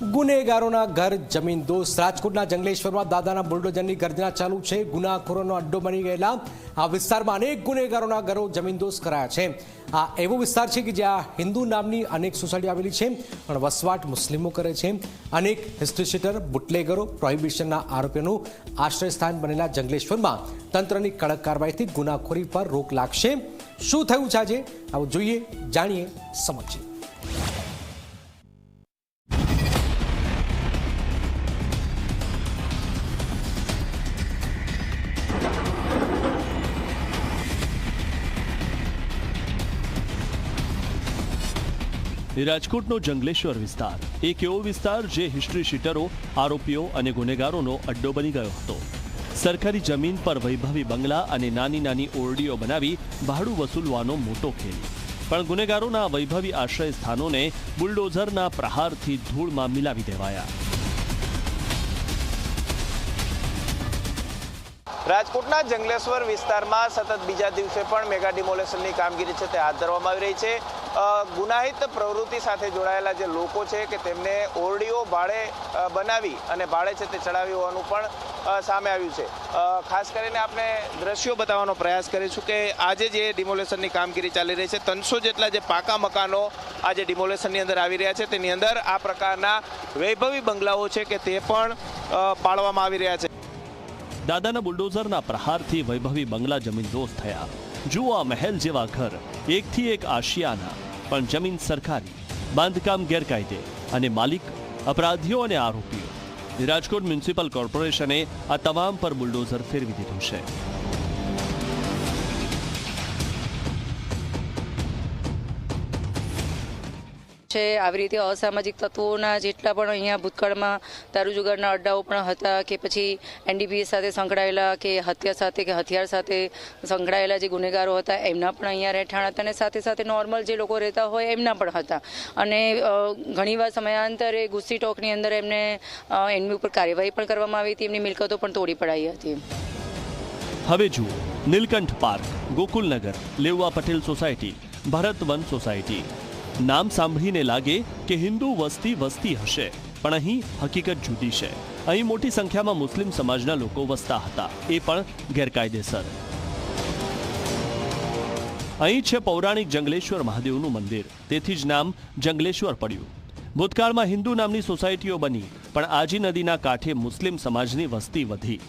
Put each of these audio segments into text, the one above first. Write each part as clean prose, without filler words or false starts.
ગુનેગારોના ઘર જમીન દોસ્ત રાજકોટના જંગલેશ્વરમાં દાદાના બુલડોઝરની ગર્જના ચાલુ છે। ગુનાખોરોનો અડ્ડો બની ગયેલા આ વિસ્તારમાં અનેક ગુનેગારોના ઘરો જમીનદોસ્ત કરાયા છે। આ એવો વિસ્તાર છે કે જ્યાં હિન્દુ નામની અનેક સોસાયટી આવેલી છે, પણ વસવાટ મુસ્લિમો કરે છે। અનેક હિસ્ટ્રીશીટર, બુટલેગરો, પ્રોહિબિશનના આરોપીઓનું આશ્રયસ્થાન બનેલા જંગલેશ્વરમાં તંત્રની કડક કાર્યવાહીથી ગુનાખોરી પર રોક લાગશે। શું થયું છે આજે, આવું જોઈએ, જાણીએ, સમજીએ। રાજકોટનો જંગલેશ્વર વિસ્તાર એક એવો વિસ્તાર જે હિસ્ટ્રી શીટરો, આરોપીઓ અને ગુનેગારોનો અડ્ડો બની ગયો હતો। સરકારી જમીન પર વૈભવી બંગલા અને નાની નાની ઓરડીઓ બનાવી ભાડું વસૂલવાનો મોટો ખેલ, પણ ગુનેગારોના વૈભવી આશ્રય સ્થાનોને બુલડોઝરના પ્રહારથી ધૂળમાં મિલાવી દેવાયા। રાજકોટના જંગલેશ્વર વિસ્તારમાં સતત બીજા દિવસે પણ મેગા ડિમોલેશનની કામગીરી છે તે હાથ ધરવામાં આવી રહી છે। ગુનાહિત પ્રવૃત્તિ સાથે જોડાયેલા જે લોકો છે કે તેમને ઓરડીઓ ભાડે બનાવી અને ભાડે છે તે ચડાવી હોવાનું પણ સામે આવ્યું છે। ખાસ કરીને આપણે દ્રશ્યો બતાવવાનો પ્રયાસ કરીશું કે આજે જે ડિમોલેશનની કામગીરી ચાલી રહી છે, 300 જેટલા જે પાકા મકાનો આજે ડિમોલેશનની અંદર આવી રહ્યા છે, તેની અંદર આ પ્રકારના વૈભવી બંગલાઓ છે કે તે પણ પાડવામાં આવી રહ્યા છે। દાદાના બુલડોઝરના પ્રહારથી વૈભવી બંગલા જમીનદોસ્ત થયા। જુઓ આ મહેલ જેવા ઘર, એકથી એક આશિયાના, પણ જમીન સરકારી, બાંધકામ ગેરકાયદે અને માલિક અપરાધીઓ અને આરોપીઓ। રાજકોટ મ્યુનિસિપલ કોર્પોરેશને આ તમામ પર બુલડોઝર ફેરવી દીધું છે। આવી રીતે અસામાજિક તત્વોના જેટલા પણ અહીંયા ભૂતકાળમાં દારૂ જુગારના અડ્ડાઓ પણ હતા કે પછી એનડીપીએસ સાથે સંકળાયેલા કે હત્યા સાથે કે હથિયાર સાથે સંકળાયેલા જે ગુનેગારો હતા એમના પણ અહીંયા રહેઠાણ હતા, અને સાથે સાથે નોર્મલ જે લોકો રહેતા હોય એમના પણ હતા। અને ઘણીવાર સમયાંતરે ગુસ્સી ટોકની અંદર એમને એમની ઉપર કાર્યવાહી પણ કરવામાં આવી હતી, એમની મિલકતો પણ તોડી પડાઈ હતી। હવે જુઓ Nilkanth park, Gokulnagar, Leuva Patel society, Bharatvan society. નામ સાંભળીને લાગે કે હિન્દુ વસ્તી હશે, પણ અહીં હકીકત જુદી છે। અહીં મોટી સંખ્યામાં મુસ્લિમ સમાજના લોકો વસતા હતા, એ પણ ગેરકાયદેસર। અહીં છે પૌરાણિક જંગલેશ્વર મહાદેવનું મંદિર, તેથી જ નામ જંગલેશ્વર પડ્યું। ભૂતકાળમાં હિન્દુ નામની સોસાયટીઓ બની, પણ આજી નદીના કાંઠે મુસ્લિમ સમાજની વસ્તી વધી,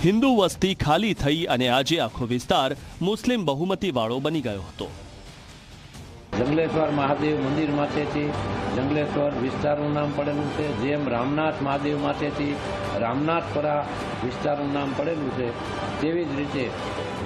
હિન્દુ વસ્તી ખાલી થઈ અને આજે આખો વિસ્તાર મુસ્લિમ બહુમતીવાળો બની ગયો હતો। જંગલેશ્વર મહાદેવ મંદિર માથેથી જંગલેશ્વર વિસ્તારનું નામ પડેલું છે, જેમ રામનાથ મહાદેવ માથેથી રામનાથપરા વિસ્તારનું નામ પડેલું છે, તેવી જ રીતે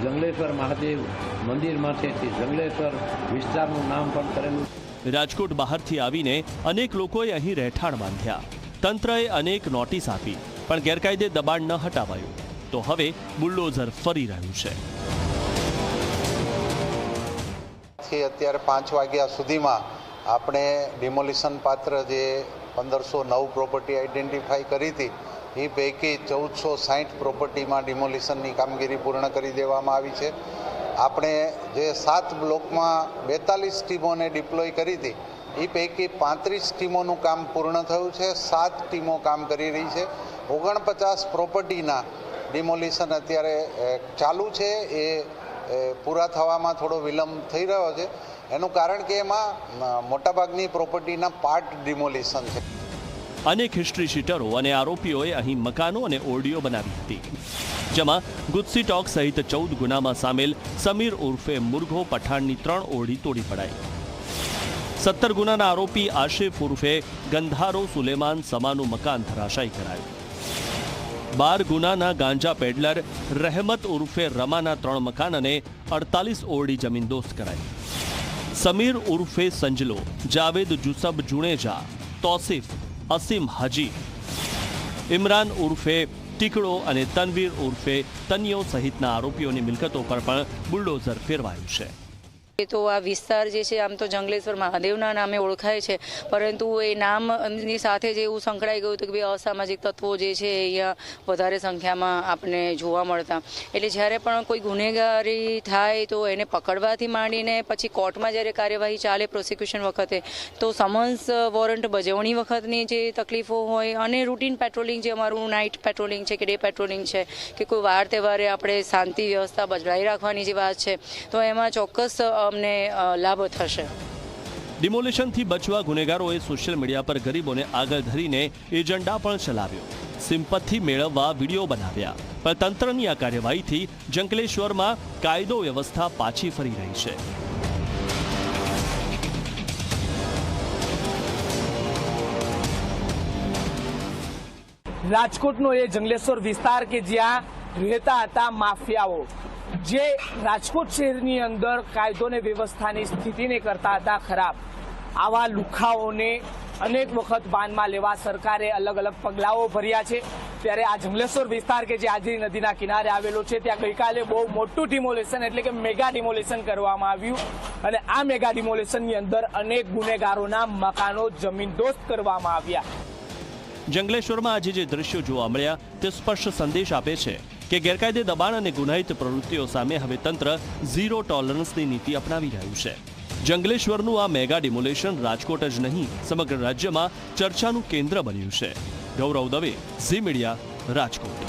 જંગલેશ્વર મહાદેવ મંદિર માથેથી જંગલેશ્વર વિસ્તારનું નામ પણ કરેલું છે। રાજકોટ બહારથી આવીને અનેક લોકોએ અહીં રહેઠાણ બાંધ્યા। તંત્રએ અનેક નોટિસ આપી, પણ ગેરકાયદે દબાણ ન હટાવાયું, તો હવે બુલડોઝર ફરી રહ્યું છે। અત્યારે 5 વાગ્યા સુધીમાં આપણે ડિમોલિશન પાત્ર જે 1509 પ્રોપર્ટી આઈડેન્ટિફાઈ કરી હતી, એ પૈકી 1460 પ્રોપર્ટીમાં ડિમોલિશનની કામગીરી પૂર્ણ કરી દેવામાં આવી છે। આપણે જે 7 બ્લોકમાં 42 ટીમોને ડિપ્લોય કરી હતી, એ પૈકી 35 ટીમોનું કામ પૂર્ણ થયું છે, 7 ટીમો કામ કરી રહી છે। 49 પ્રોપર્ટીના ડિમોલિશન અત્યારે ચાલુ છે, એ પૂરા થવામાં થોડો વિલંબ થઈ રહ્યો છે। એનું કારણ કે એમાં મોટાભાગની પ્રોપર્ટીના પાર્ટ ડિમોલિશન છે। અનેક હિસ્ટ્રી શીટરો અને આરોપીઓએ અહીં મકાનો અને ઓરડીઓ બનાવી હતી, જેમાં ગુસ્સી ટોક સહિત 14 ગુનામાં સામેલ સમીર ઉર્ફે મુરઘો પઠાણની 3 ઓરડી તોડી પડાઈ। 17 ગુનાના આરોપી આશિફ ઉર્ફે ગંધારો સુલેમાન સમાનું મકાન ધરાશાયી કરાયું। 12 ગુનાના ગાંજા પેડલર રહેમત ઉર્ફે રમાના 3 મકાન અને 48 ઓરડી જમીનદોસ્ત કરાઈ। સમીર ઉર્ફે સંજલો, જાવેદ જુસબ જુણેજા, તોસીફ, અસીમ હાજી, ઇમરાન ઉર્ફે ટીકડો અને તનવીર ઉર્ફે તનિયો સહિતના આરોપીઓની મિલકતો પર પણ બુલડોઝર ફેરવાયું છે। તો આ વિસ્તાર જે છે આમ તો જંગલેશ્વર મહાદેવના નામે ઓળખાય છે, પરંતુ એ નામની સાથે જ એવું સંકળાઈ ગયું હતું કે ભાઈ અસામાજિક તત્વો જે છે અહીંયા વધારે સંખ્યામાં આપણને જોવા મળતા. એટલે જ્યારે પણ કોઈ ગુનેગારી થાય તો એને પકડવાથી માંડીને પછી કોર્ટમાં જ્યારે કાર્યવાહી ચાલે પ્રોસિક્યુશન વખતે, તો સમન્સ વોરંટ બજવણી વખતની જે તકલીફો હોય અને રૂટીન પેટ્રોલિંગ જે અમારું નાઇટ પેટ્રોલિંગ છે કે ડે પેટ્રોલિંગ છે કે કોઈ વાર તહેવારે આપણે શાંતિ વ્યવસ્થા બજાવી રાખવાની જે વાત છે, તો એમાં ચોક્કસ અમને લાભ થશે. ડિમોલિશનથી બચવા ગુનેગારોએ સોશિયલ મીડિયા પર ગરીબોને આગળ ધરીને એજન્ડા પણ ચલાવ્યો. સિમ્પથી મેળવવા વિડીયો બનાવ્યા. પણ તંત્રની આ કાર્યવાહીથી જંગલેશ્વરમાં કાયદો વ્યવસ્થા પાછી ફરી રહી છે. રાજકોટનો એ જંગલેશ્વર વિસ્તાર કે જ્યાં રહેતા હતા માફિયાઓ, જે રાજકોટ શહેરની અંદર કાયદો અને વ્યવસ્થાની સ્થિતિને કરતા હતા ખરાબ. આવા લુખાઓને અનેક વખત બાનમાં લેવા સરકારે અલગ અલગ પગલાઓ ભર્યા છે. ત્યારે આ જંગલેશ્વર વિસ્તાર કે જે આજી નદીના કિનારે આવેલો છે, ત્યાં ગઈકાલે બહુ મોટું ડિમોલેશન એટલે કે મેગા ડિમોલેશન કરવામાં આવ્યું અને આ મેગા ડિમોલેશનની અંદર અનેક ગુનેગારોના મકાનો જમીનદોસ્ત કરવામાં આવ્યા. જંગલેશ્વરમાં આજે જે દ્રશ્યો જોવા મળ્યા તે સ્પષ્ટ સંદેશ આપે છે કે ગેરકાયદે દબાણ અને ગુનાહિત પ્રવૃત્તિઓ સામે હવે તંત્ર ઝીરો ટોલરન્સની નીતિ અપનાવી રહ્યું છે. જંગલેશ્વરનું આ મેગા ડિમોલેશન રાજકોટ જ નહીં, સમગ્ર રાજ્યમાં ચર્ચાનું કેન્દ્ર બન્યું છે. ગૌરવ દવે, ઝી મીડિયા, રાજકોટ.